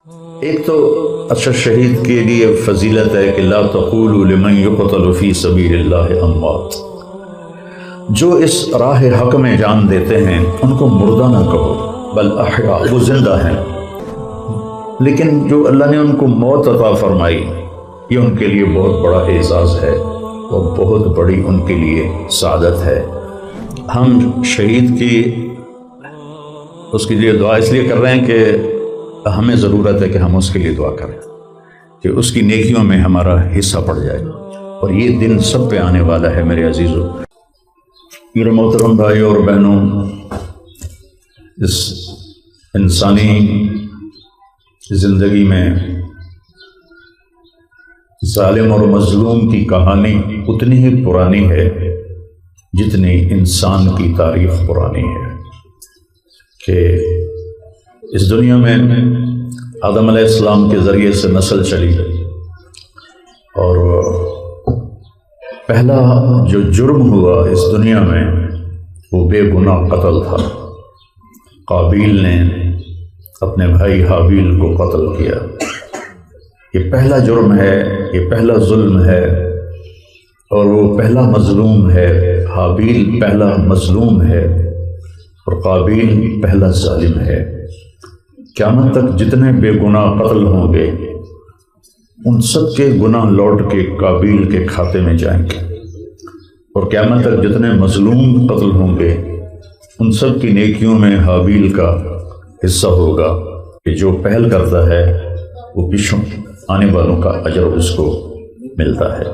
ایک تو اچھا شہید کے لیے فضیلت ہے کہ لا تقولوا لمن یقتل فی سبیل اللہ اموات، جو اس راہ حق میں جان دیتے ہیں ان کو مردہ نہ کہو بل احیاء، وہ زندہ ہیں، لیکن جو اللہ نے ان کو موت عطا فرمائی یہ ان کے لیے بہت بڑا اعزاز ہے اور بہت بڑی ان کے لیے سعادت ہے۔ ہم شہید کی اس کے لیے دعا اس لیے کر رہے ہیں کہ ہمیں ضرورت ہے کہ ہم اس کے لیے دعا کریں کہ اس کی نیکیوں میں ہمارا حصہ پڑ جائے، اور یہ دن سب پہ آنے والا ہے میرے عزیزوں۔ میرے محترم بھائیوں اور بہنوں، اس انسانی زندگی میں ظالم اور مظلوم کی کہانی اتنی ہی پرانی ہے جتنی انسان کی تاریخ پرانی ہے، کہ اس دنیا میں آدم علیہ السلام کے ذریعے سے نسل چلی اور پہلا جو جرم ہوا اس دنیا میں وہ بے گناہ قتل تھا۔ قابیل نے اپنے بھائی حابیل کو قتل کیا۔ یہ پہلا جرم ہے، یہ پہلا ظلم ہے، اور وہ پہلا مظلوم ہے۔ حابیل پہلا مظلوم ہے اور قابیل پہلا ظالم ہے۔ قیامت تک جتنے بے گناہ قتل ہوں گے ان سب کے گناہ لوٹ کے قابیل کے کھاتے میں جائیں گے، اور قیامت تک جتنے مظلوم قتل ہوں گے ان سب کی نیکیوں میں حابیل کا حصہ ہوگا، کہ جو پہل کرتا ہے وہ پیچھوں آنے والوں کا اجر اس کو ملتا ہے۔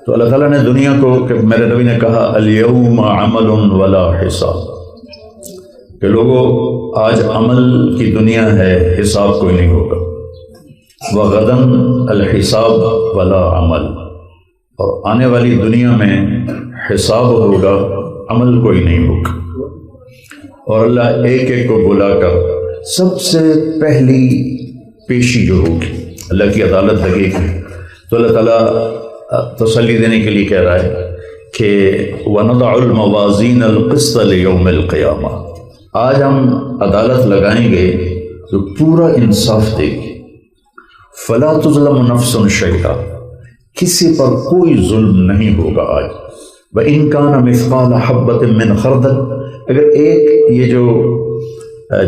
تو اللہ تعالیٰ نے دنیا کو، کہ میرے نبی نے کہا الیوم عمل ولا حساب، کہ لوگوں آج عمل کی دنیا ہے، حساب کوئی نہیں ہوگا۔ وغداً الحساب ولا عمل، اور آنے والی دنیا میں حساب ہوگا، عمل کوئی نہیں ہوگا۔ اور اللہ ایک ایک کو بلا کر سب سے پہلی پیشی جو ہوگی اللہ کی عدالت لگے گی، تو اللہ تعالیٰ تسلی دینے کے لیے کہہ رہا ہے کہ وَنَضَعُ الْمَوَازِينَ الْقِسْطَ لِيَوْمِ الْقِيَامَةِ، آج ہم عدالت لگائیں گے جو پورا انصاف دے گی۔ فَلَا تُظْلَمُ نَفْسٌ شَيْئًا، کسی پر کوئی ظلم نہیں ہوگا آج۔ وَإِنْ كَانَ مِثْقَالَ حَبَّةٍ مِّنْ خَرْدَلٍ، اگر ایک یہ جو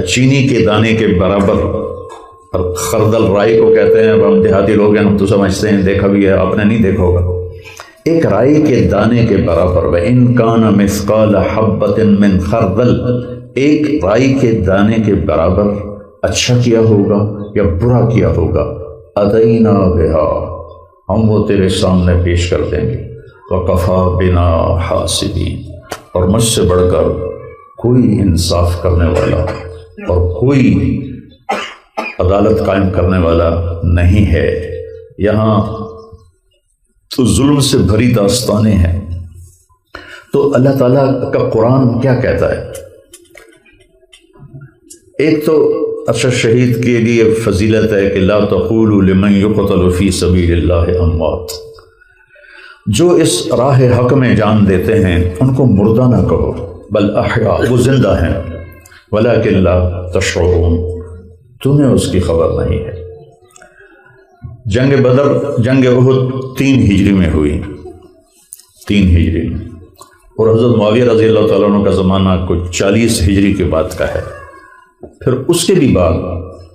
چینی کے دانے کے برابر، اور خردل رائی کو کہتے ہیں، اب ہم دیہاتی لوگ ہیں ہم تو سمجھتے ہیں، دیکھا بھی ہے، آپ نے نہیں دیکھا ہوگا، ایک رائی کے دانے کے برابر، وَإِنْ كَانَ مِثْقَالَ حَبَّةٍ مِّنْ خَرْدَلٍ، ایک رائی کے دانے کے برابر اچھا کیا ہوگا یا برا کیا ہوگا، اَتَيْنَا بِهَا، ہم وہ تیرے سامنے پیش کر دیں گے، وَكَفَى بِنَا حَاسِبِينَ، اور مجھ سے بڑھ کر کوئی انصاف کرنے والا اور کوئی عدالت قائم کرنے والا نہیں ہے۔ یہاں تو ظلم سے بھری داستانیں ہیں۔ تو اللہ تعالیٰ کا قرآن کیا کہتا ہے؟ ایک تو اچھا شہید کے لیے فضیلت ہے کہ لا تقولوا لمن یقتل فی سبیل اللہ اموات، جو اس راہ حق میں جان دیتے ہیں ان کو مردہ نہ کہو بل احیاء، وہ زندہ ہیں، ولکن لا تشعرون، تمہیں اس کی خبر نہیں ہے۔ جنگ بدر، جنگ احد 3 ہجری میں ہوئی، 3 ہجری، اور حضرت معاویہ رضی اللہ تعالیٰ عنہ کا زمانہ کچھ 40 ہجری کے بعد کا ہے۔ پھر اس کے بھی بعد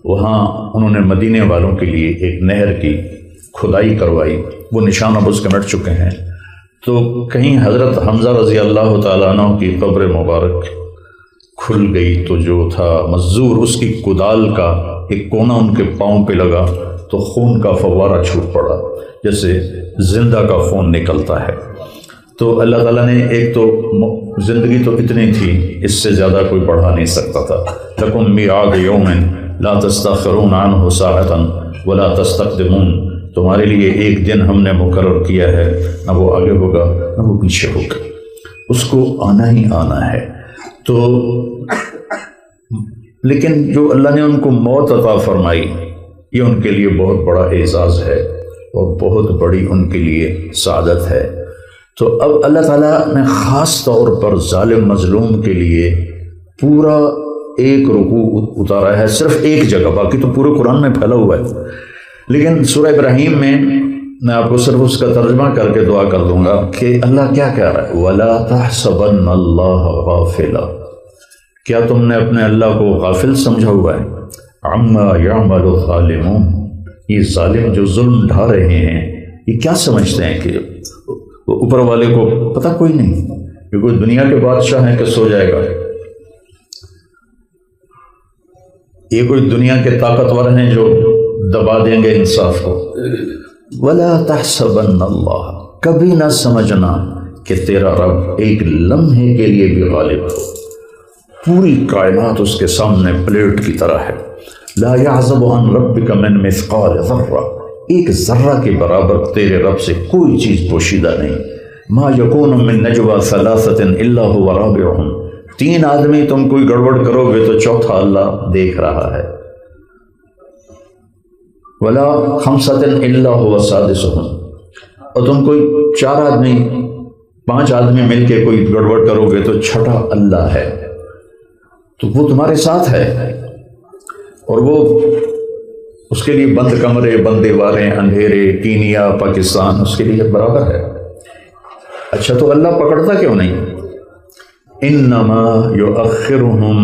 وہاں انہوں نے مدینے والوں کے لیے ایک نہر کی کھدائی کروائی، وہ نشان اب اس کے مٹ چکے ہیں۔ تو کہیں حضرت حمزہ رضی اللہ تعالیٰ عنہ کی قبر مبارک کھل گئی، تو جو تھا مزدور اس کی کدال کا ایک کونا ان کے پاؤں پہ لگا تو خون کا فوارہ چھوٹ پڑا، جیسے زندہ کا خون نکلتا ہے۔ تو اللہ تعالیٰ نے ایک تو زندگی تو اتنی تھی، اس سے زیادہ کوئی بڑھا نہیں سکتا تھا۔ لَكُمْ مِيعَادُ يَوْمٍ لَا تَسْتَأْخِرُونَ عَنْهُ سَاعَةً وَلَا تَسْتَقْدِمُونَ، تمہارے لیے ایک دن ہم نے مقرر کیا ہے، نہ وہ آگے ہوگا نہ وہ پیچھے ہوگا، اس کو آنا ہی آنا ہے۔ تو لیکن جو اللہ نے ان کو موت عطا فرمائی یہ ان کے لیے بہت بڑا اعزاز ہے اور بہت بڑی ان کے لیے سعادت ہے۔ تو اب اللہ تعالیٰ نے خاص طور پر ظالم مظلوم کے لیے پورا ایک رکوع اتارا ہے صرف ایک جگہ، باقی تو پورے قرآن میں پھیلا ہوا ہے. لیکن سورہ ابراہیم میں آپ کو صرف اس کا ترجمہ کر کے دعا کر دوں گا کہ اللہ کیا کہہ رہا ہے، وَلَا تَحْسَبَنَّ اللَّهَ غَافِلًا، کیا تم نے اپنے اللہ کو غافل سمجھا ہوا ہے، عَمَّا يَعْمَلُ الظَّالِمُونَ، یہ ظالم جو ظلم ڈھا رہے ہیں یہ کیا سمجھتے ہیں کہ اوپر والے کو پتہ کوئی نہیں، یہ کوئی دنیا کے بادشاہ ہیں کہ سو جائے گا، یہ کوئی دنیا کے طاقتور ہیں جو دبا دیں گے انصاف کو. وَلَا تَحْسَبَنَّ اللَّهَ، کبھی نہ سمجھنا کہ تیرا رب ایک لمحے کے لیے بھی غالب ہو، پوری کائنات اس کے سامنے پلیٹ کی طرح ہے. لا يعزب عن ربك من مثقال ذرہ، ایک ذرہ کے برابر تیرے رب سے کوئی چیز پوشیدہ نہیں. ما يكون من نجوى ثلاثة إلا هو رابعهم، تین آدمی تم کوئی گڑبڑ کرو گے تو چوتھا اللہ دیکھ رہا ہے. ولا خمسة إلا هو سادسهم، اور تم کوئی چار آدمی پانچ آدمی مل کے کوئی گڑبڑ کرو گے تو چھٹا اللہ ہے. تو وہ تمہارے ساتھ ہے، اور وہ اس کے لیے بند کمرے، بند دیواریں، اندھیرے، کینیا، پاکستان اس کے لیے برابر ہے. اچھا تو اللہ پکڑتا کیوں نہیں؟ انما یؤخرهم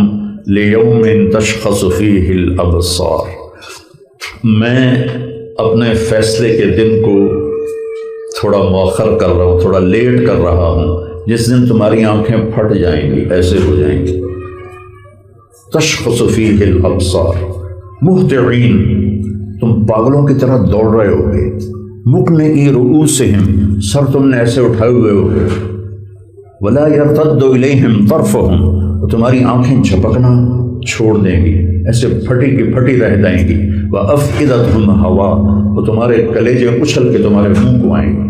لیوم تشخص فیہ الابصار، میں اپنے فیصلے کے دن کو تھوڑا مؤخر کر رہا ہوں، تھوڑا لیٹ کر رہا ہوں، جس دن تمہاری آنکھیں پھٹ جائیں گی، ایسے ہو جائیں گی. تشخص فیہ الابصار مہطعین، تم پاگلوں کی طرح دوڑ رہے ہوگے. مقنعی رؤوسہم، سر تم نے ایسے اٹھائے ہوئے ہوگے. ولا یرتد الیہم طرفہم، اور تمہاری آنکھیں جھپکنا چھوڑ دیں گی، ایسے پھٹی کی پھٹی رہ جائیں گی. وافئدتہم ہوا، اور تمہارے کلیجے اچھل کے تمہارے منہ کو آئیں گے،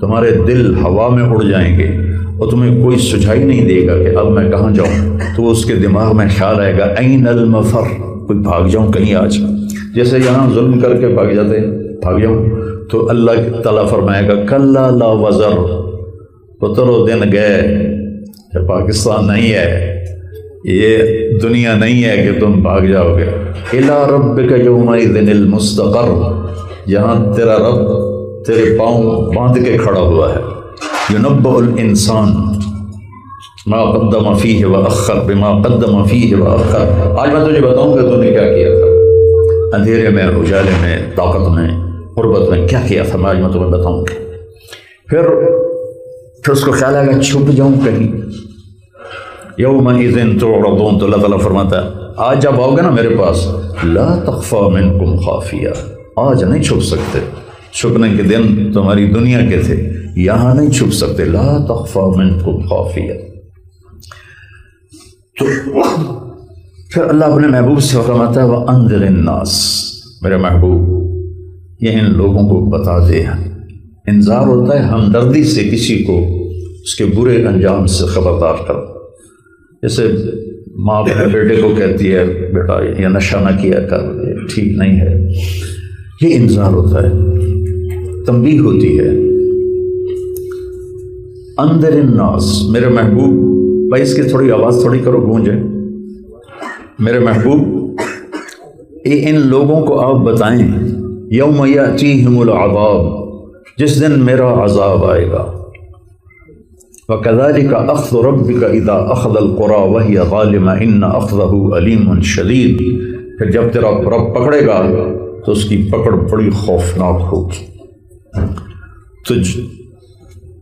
تمہارے دل ہوا میں اڑ جائیں گے، اور تمہیں کوئی سجھائی نہیں دے گا کہ اب میں کہاں جاؤں. تو اس کے دماغ میں خیال آئے گا این المفر، کوئی بھاگ جاؤں کہیں آج، جیسے یہاں ظلم کر کے بھاگ جاتے بھاگ جاؤں. تو اللہ تعالیٰ فرمائے گا کلا لا وزر، پترو دن گئے، یہ پاکستان نہیں ہے، یہ دنیا نہیں ہے کہ تم بھاگ جاؤ گے. الی ربک یومئذ المستقر، جہاں تیرا رب تیرے پاؤں باندھ کے کھڑا ہوا ہے. ینبأ الانسان ما قدم فیہ واخر بما قدم فیہ واخر، آج میں تجھے بتاؤں گا تو نے کیا کیا تھا، اندھیرے میں، اجالے میں، طاقت میں، قربت میں کیا کیا تھا، آج میں تمہیں بتاؤں گا. پھر اس کو خیال آئے گا چھپ جاؤں کہیں. یومئذ تعرضون، تو اللہ تعالیٰ فرماتا ہے آج جب آؤ گے نا میرے پاس، لا تخفی منکم خافیہ، آج نہیں چھپ سکتے. چھپنے کے دن تمہاری دنیا کے تھے، یہاں نہیں چھپ سکتے. لا تخفی منکم خافیہ. تو پھر اللہ اپنے محبوب سے فرماتا ہے وَأَنذِرِ النَّاسِ، میرے محبوب یہ ان لوگوں کو بتا دے. انذار ہوتا ہے ہمدردی سے کسی کو اس کے برے انجام سے خبردار کر. جیسے ماں اپنے بیٹے کو کہتی ہے بیٹا یہ نشہ نہ کیا کر، یہ ٹھیک نہیں ہے، یہ انذار ہوتا ہے، تنبیہ ہوتی ہے. انذر الناس، میرے محبوب، بھائی اس کی تھوڑی آواز تھوڑی کرو گونجے. میرے محبوب یہ ان لوگوں کو آپ بتائیں یوم یأتیہم العذاب، جس دن میرا عذاب آئے گا. وَكَذَلِكَ أَخْذُ رَبِّكَ إِذَا أَخْذَ الْقُرَىٰ وَهِيَ ظَالِمَةٌ إِنَّ أَخْذَهُ أَلِيمٌ شَدِيدٌ. پھر جب تیرا رب پکڑے گا تو اس کی پکڑ بڑی خوفناک ہوگی. تو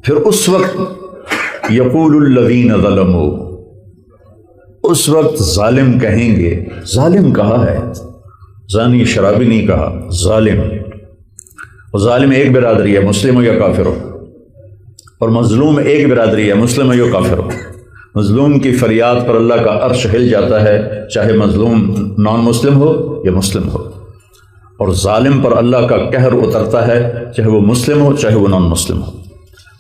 پھر اس وقت یقول الذین ظلموا، اس وقت ظالم کہیں گے، ظالم کہا ہے، زانی شرابی نہیں کہا، ظالم. اور ظالم ایک برادری ہے، مسلم ہو یا کافر ہو، اور مظلوم ایک برادری ہے، مسلم ہو یا کافر ہو. مظلوم کی فریاد پر اللہ کا عرش ہل جاتا ہے، چاہے مظلوم نان مسلم ہو یا مسلم ہو. اور ظالم پر اللہ کا قہر اترتا ہے، چاہے وہ مسلم ہو چاہے وہ نان مسلم ہو.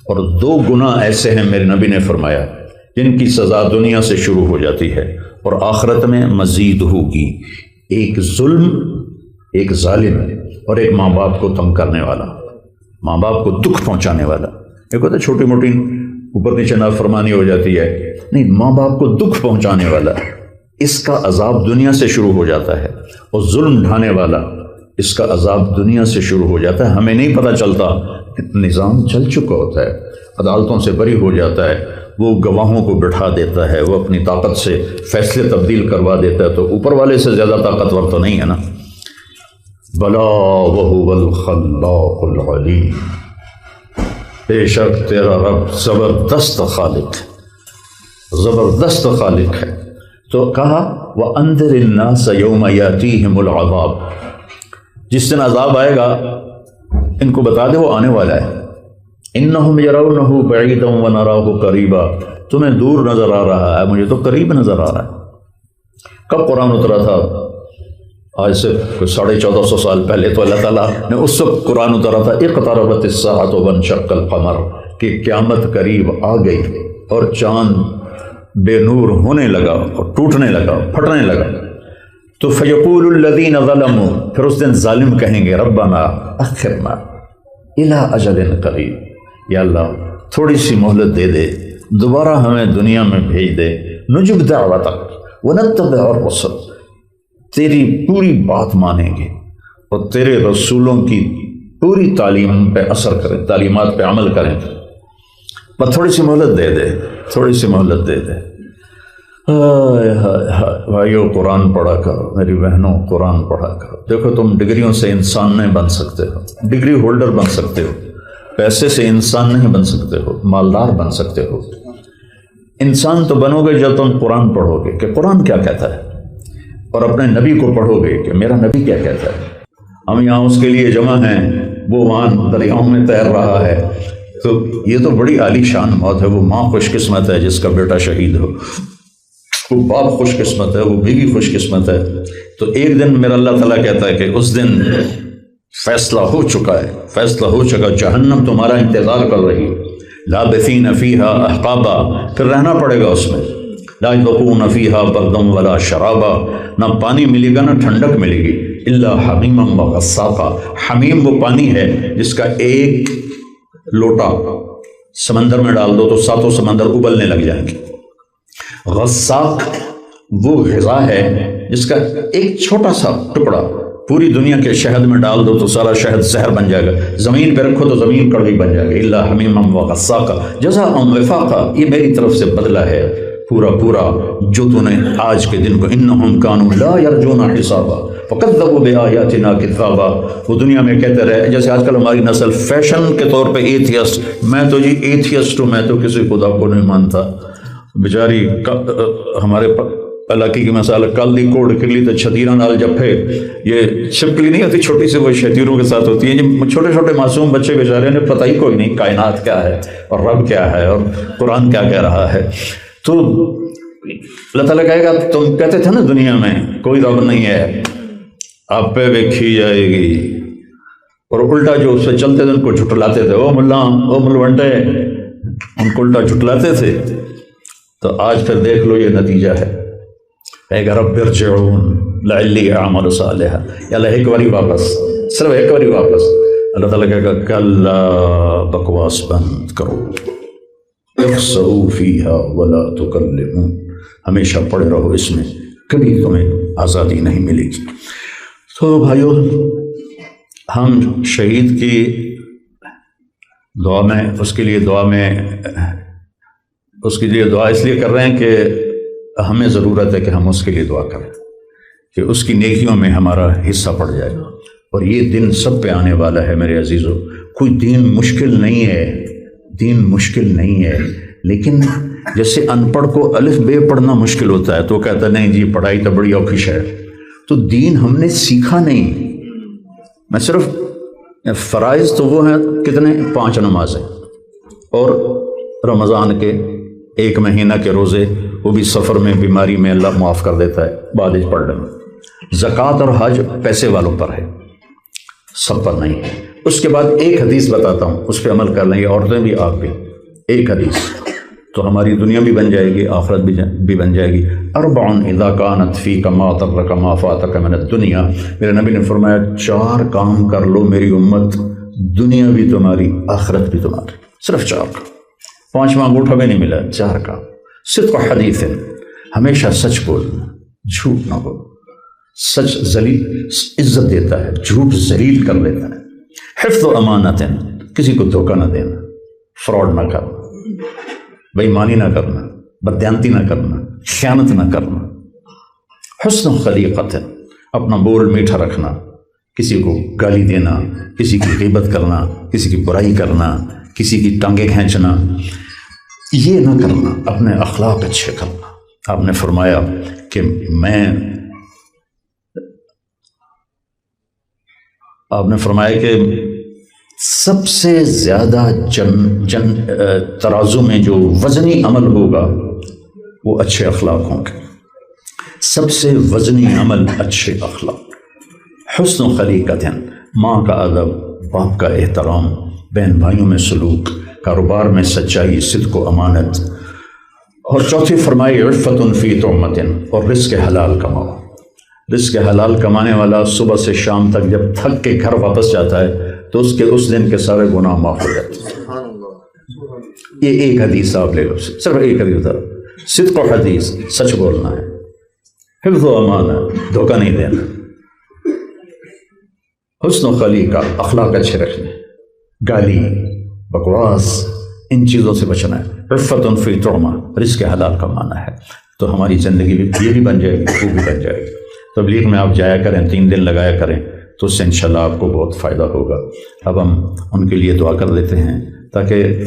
اور دو گناہ ایسے ہیں میرے نبی نے فرمایا جن کی سزا دنیا سے شروع ہو جاتی ہے اور آخرت میں مزید ہوگی. ایک ظلم، ایک ظالم، اور ایک ماں باپ کو تنگ کرنے والا، ماں باپ کو دکھ پہنچانے والا. ایک ہوتا ہے چھوٹی موٹی اوپر نیچے نافرمانی ہو جاتی ہے، نہیں، ماں باپ کو دکھ پہنچانے والا. اس کا عذاب دنیا سے شروع ہو جاتا ہے، اور ظلم ڈھانے والا اس کا عذاب دنیا سے شروع ہو جاتا ہے. ہمیں نہیں پتہ چلتا کہ نظام چل چکا ہوتا ہے، عدالتوں سے بری ہو جاتا ہے، وہ گواہوں کو بٹھا دیتا ہے، وہ اپنی طاقت سے فیصلے تبدیل کروا دیتا ہے، تو اوپر والے سے زیادہ طاقتور تو نہیں ہے نا. بلا وہو الخلاق العلیم، بے شک تیرا رب زبردست خالق ہے، زبردست خالق ہے. تو کہا وَأَنذِرِ النَّاسَ يَوْمَ يَأْتِيهِمُ الْعَذَابُ، جس دن عذاب آئے گا ان کو بتا دے وہ آنے والا ہے. إِنَّهُمْ يَرَوْنَهُ بَعِيدًا وَنَرَاهُ قَرِيبًا، تمہیں دور نظر آ رہا ہے، مجھے تو قریب نظر آ رہا ہے. کب قرآن اترا تھا؟ آج سے 1450 سال پہلے. تو اللہ تعالیٰ نے اس وقت قرآن اترا تھا اقتربت الساعۃ وانشق القمر، کہ قیامت قریب آ گئی اور چاند بے نور ہونے لگا اور ٹوٹنے لگا، پھٹنے لگا. تو فیقول الذین ظلموا، پھر اس دن ظالم کہیں گے ربنا اخرنا الی اجل قریب، یا اللہ تھوڑی سی مہلت دے دے، دوبارہ ہمیں دنیا میں بھیج دے. نجب دعوتک ونتبع الرسل، تیری پوری بات مانیں گے اور تیرے رسولوں کی پوری تعلیم پہ اثر کریں، تعلیمات پہ عمل کریں. بس تھوڑی سی مہلت دے دے، تھوڑی سی مہلت دے دے. بھائیو قرآن پڑھا کرو، میری بہنوں قرآن پڑھا کرو. دیکھو تم ڈگریوں سے انسان نہیں بن سکتے ہو، ڈگری ہولڈر بن سکتے ہو، پیسے سے انسان نہیں بن سکتے ہو، مالدار بن سکتے ہو. انسان تو بنو گے جب تم قرآن پڑھو گے کہ قرآن کیا کہتا ہے، اور اپنے نبی کو پڑھو گے کہ میرا نبی کیا کہتا ہے. ہم یہاں اس کے لیے جمع ہیں، وہ وہاں دریاؤں میں تیر رہا ہے. تو یہ تو بڑی عالی شان موت ہے. وہ ماں خوش قسمت ہے جس کا بیٹا شہید ہو، وہ باپ خوش قسمت ہے، وہ بیوی خوش قسمت ہے. تو ایک دن میرا اللہ تعالیٰ کہتا ہے کہ اس دن فیصلہ ہو چکا ہے، فیصلہ ہو چکا، جہنم تمہارا انتظار کر رہی ہے. لابثین فیہا احقابا، پھر رہنا پڑے گا اس میں. لا یذوقون فیہا بردا ولا شرابا، نہ پانی ملے گا نہ ٹھنڈک ملے گی. الا حمیما وغساقا، حمیم وہ پانی ہے جس کا ایک لوٹا سمندر میں ڈال دو تو ساتوں سمندر ابلنے لگ جائیں گے. غساق وہ غذا ہے جس کا ایک چھوٹا سا ٹکڑا پوری دنیا کے شہد میں ڈال دو تو سارا شہد زہر بن جائے گا، زمین پہ رکھو تو زمین کڑوی بن جائے گا. الا حمیما وغساقا جزاء وفاقا، یہ میری طرف سے بدلہ ہے پورا پورا جو تو نے آج کے دن کو. انہم کانوا لا یرجون حسابا فکذبوا بآیاتنا کذابا، وہ دنیا میں کہتے رہے جیسے آج کل ہماری نسل فیشن کے طور پہ ایتھیسٹ، میں تو جی ایتھیسٹ ہوں، میں تو کسی خدا کو نہیں مانتا. بیچاری ہمارے علاقے کی مثال کل دی کوڑ کلی تو چھتیرا نال جپے، یہ چھپکلی نہیں ہوتی چھوٹی سی، وہ شتیروں کے ساتھ ہوتی ہے. یہ چھوٹے چھوٹے معصوم بچے بیچارے نے پتہ ہی کوئی نہیں کائنات کیا ہے اور رب کیا ہے اور قرآن کیا کہہ رہا ہے. تو اللہ تعالیٰ کہے گا تم کہتے تھے نا دنیا میں کوئی رب نہیں ہے، آپ پہ ویکھی جائے گی. اور الٹا جو اس پہ چلتے تھے ان کو جھٹلاتے تھے، او ملا او ملونٹے، ان کو الٹا جھٹلاتے تھے. تو آج پھر دیکھ لو یہ نتیجہ ہے. کہے گا رب ارجعون لعلی اعمل صالحا، یا اللہ ایک باری واپس، صرف ایک باری واپس. اللہ تعالیٰ کہے گا کلا، بکواس بند کرو، اخسؤوا فیہا ولا تکلمون، ہمیشہ پڑے رہو اس میں، کبھی تمہیں آزادی نہیں ملے گی. تو بھائیو ہم شہید کی دعا میں اس کے لیے دعا اس لیے کر رہے ہیں کہ ہمیں ضرورت ہے کہ ہم اس کے لیے دعا کریں کہ اس کی نیکیوں میں ہمارا حصہ پڑ جائے گا. اور یہ دن سب پہ آنے والا ہے میرے عزیزو. کوئی دین مشکل نہیں ہے، دین مشکل نہیں ہے، لیکن جیسے ان پڑھ کو الف بے پڑھنا مشکل ہوتا ہے تو کہتا نہیں جی پڑھائی تو بڑی اوکھش ہے. تو دین ہم نے سیکھا نہیں. میں صرف فرائض تو وہ ہیں کتنے 5 نمازیں اور رمضان کے 1 مہینہ کے روزے، وہ بھی سفر میں بیماری میں اللہ معاف کر دیتا ہے بعد ہی پڑھ لیں. زکوٰۃ اور حج پیسے والوں پر ہے، سب پر نہیں ہے. اس کے بعد ایک حدیث بتاتا ہوں، اس پہ عمل کر لیں گے عورتیں بھی آپ بھی. ایک حدیث تو ہماری دنیا بھی بن جائے گی، آخرت بھی بن جائے گی. 4 اذا كانت فيك ما ترك ما فاتك من الدنيا، میرے نبی نے فرمایا 4 کام کر لو میری امت، دنیا بھی تمہاری آخرت بھی تمہاری. صرف 4 کام، 5واں انگوٹھا بھی نہیں ملا. 4 کام. صدق حدیث، ہمیشہ سچ بولنا. جھوٹ نہ ہو. سچ ذلیل عزت دیتا ہے، جھوٹ ذلیل کر لیتا ہے. حفظ و امانت، کسی کو دھوکہ نہ دینا، فراڈ نہ کرنا، بے ایمانی نہ کرنا، بددیانتی نہ کرنا، خیانت نہ کرنا. حسن خلیقت، اپنا بول میٹھا رکھنا، کسی کو گالی دینا، کسی کی غیبت کرنا، کسی کی برائی کرنا، کسی کی ٹانگیں کھینچنا، یہ نہ کرنا. اپنے اخلاق اچھے کرنا. آپ نے فرمایا کہ سب سے زیادہ ترازو میں جو وزنی عمل ہوگا وہ اچھے اخلاق ہوں گے. سب سے وزنی عمل اچھے اخلاق. حسن خلیقت، ماں کا ادب، باپ کا احترام، بہن بھائیوں میں سلوک، کاروبار میں سچائی، صدق و امانت. اور چوتھی فرمائی عفت فی طعمت، اور رزق حلال کماؤ. رزق حلال کمانے والا صبح سے شام تک جب تھک کے گھر واپس جاتا ہے تو اس دن کے سارے گناہ معاف ہو جاتے ہیں. یہ ایک حدیث آپ لے لو، صرف ایک حدیث. صدق و حدیث، سچ بولنا ہے. حفظ و امانت، دھوکہ نہیں دینا. حسن و خلیقہ، اخلاق اچھے رکھنے. گالی، بکواس، ان چیزوں سے بچنا ہے. عفت فی طعمہ، رزق حلال کمانا ہے. تو ہماری زندگی بھی یہ بھی بن جائے گی، وہ بھی بن جائے گی. تبلیغ میں آپ جایا کریں، 3 دن لگایا کریں، تو اس سے انشاءاللہ آپ کو بہت فائدہ ہوگا. اب ہم ان کے لیے دعا کر دیتے ہیں تاکہ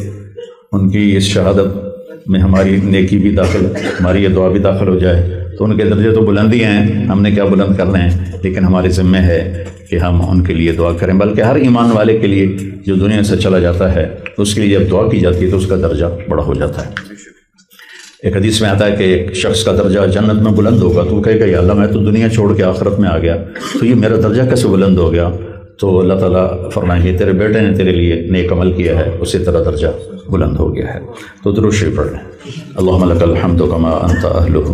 ان کی اس شہادت میں ہماری نیکی بھی داخل، ہماری یہ دعا بھی داخل ہو جائے. تو ان کے درجے تو بلندی ہیں، ہم نے کیا بلند کرنے ہیں، لیکن ہمارے ذمہ ہے کہ ہم ان کے لیے دعا کریں. بلکہ ہر ایمان والے کے لیے جو دنیا سے چلا جاتا ہے اس کے لیے جب دعا کی جاتی ہے تو اس کا درجہ بڑا ہو جاتا ہے. ایک حدیث میں آتا ہے کہ ایک شخص کا درجہ جنت میں بلند ہوگا تو وہ کہے گا یا اللہ میں تو دنیا چھوڑ کے آخرت میں آ گیا، تو یہ میرا درجہ کیسے بلند ہو گیا؟ تو اللہ تعالیٰ فرمائیں گے تیرے بیٹے نے تیرے لیے نیک عمل کیا ہے، اسی طرح درجہ بلند ہو گیا ہے. تو درود شریف پڑھ لیں. اللہم لک الحمد کما انت اہلہ.